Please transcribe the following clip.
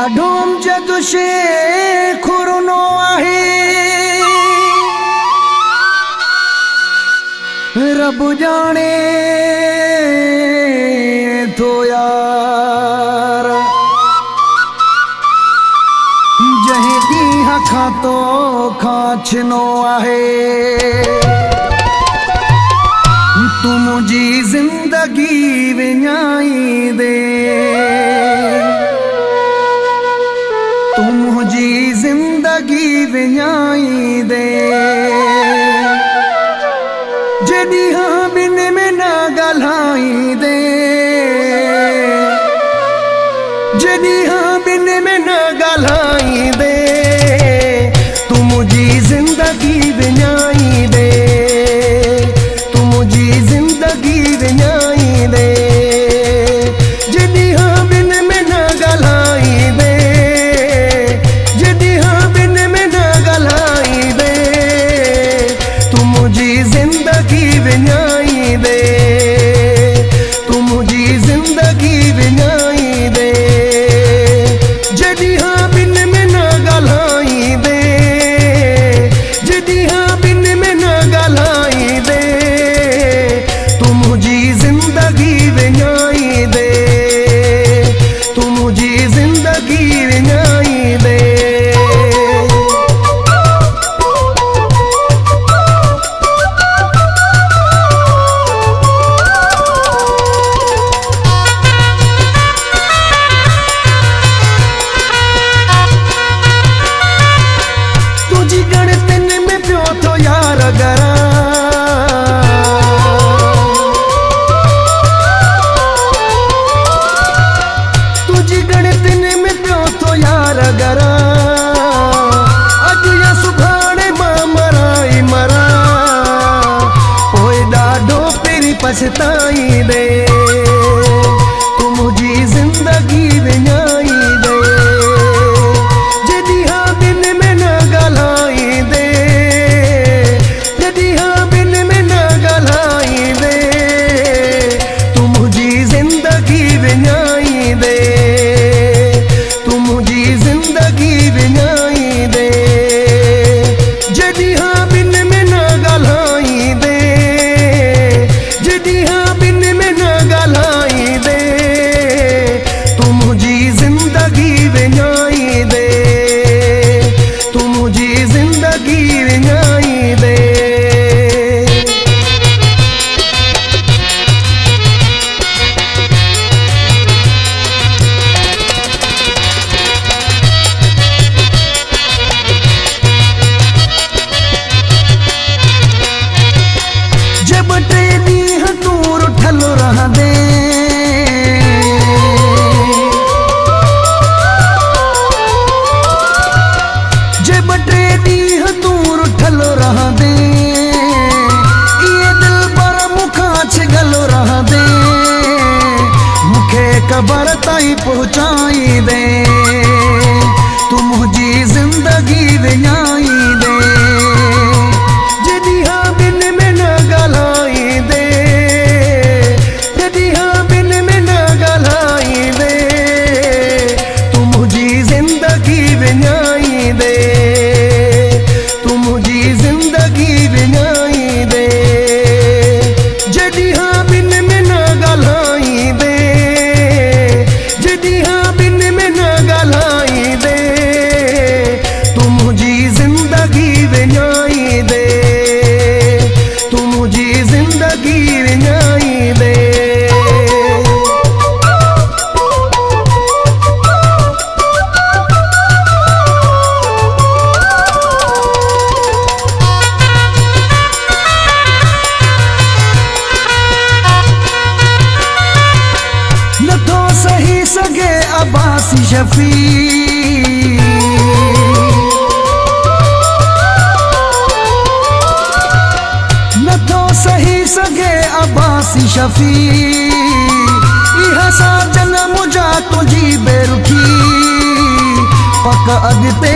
ॾाढोम जद खुरनो आहे रब जाने तो यार जहीं ॾींहं खां तो खांचनो आहे तू मुझी जिंदगी विञाई दे तू मुझी जिंदगी विञाई दे जॾहिं हाँ बिन में न ॻाल्हाई दे जॾहिं हाँ बिन में न ॻाल्हाई दे तू मुझी जिंदगी विञाई दे तू मुझी जिंदगी विञाई दे जॾहिं हाँ बिन में न ॻाल्हाई दे जॾहिं हाँ बिन में न ॻाल्हाई दे तू मुझी जिंदगी विञाई दे तू मुझी जिंदगी विञाई दे जॾहिं हाँ बिन में न ॻाल्हाई दे जॾहिं हाँ बिन में न ॻाल्हाई दे तू मुझी जिंदगी विञाई दे तू मुझी जिंदगी विञाई दे तुझी गणतिन में पियो थो यार गरा तुझी गणतिन में पियो थो यार गरा अॼु या सुभाणे मां मराई मरा पोइ ॾाढो पहिरीं पछताई दे तू मुझी जिंदगी विञाई दे जॾहिं हाँ बिन में न ॻाल्हाई दे जॾहिं हाँ बिन में न ॻाल्हाई दे तू मुझी जिंदगी विञाई दे तू मुझी जिंदगी विञाई दे जॾहिं हाँ बिन में न ॻाल्हाई दे जॾहिं हाँ बिन में न ॻाल्हाई दे तू मुझी जिंदगी विञाई दे तू मुझी जिंदगी विञाई दे जब टे ॾींहं तू रुठल रहंदे जब टे ॾींहं तू रुठल रहंदे इहे दिल पर मूंखां छिगल रहंदे मूंखे ख़बर ताईं पहुचाई दे तू मुझी जिंदगी विञाई दे जॾहिं हाँ बिन में न ॻाल्हाई दे जॾहिं हाँ बिन में न ॻाल्हाई दे तू मुझी जिंदगी विञाई दे तू मुझी जिंदगी विञाई दे जॾहिं हाँ बिन में न ॻाल्हाई दे जॾहिं हाँ बिन में न ॻाल्हाई दे तू मुझी जिंदगी विञाई दे तू मुझी जिंदगी विञाई दे नथो सही सघे अब्बासी शफ़ी नथो सही सघे अब्बासी शफ़ी इहा साजन मुंहिंजा तुंहिंजी बेरुखी पक अॻिते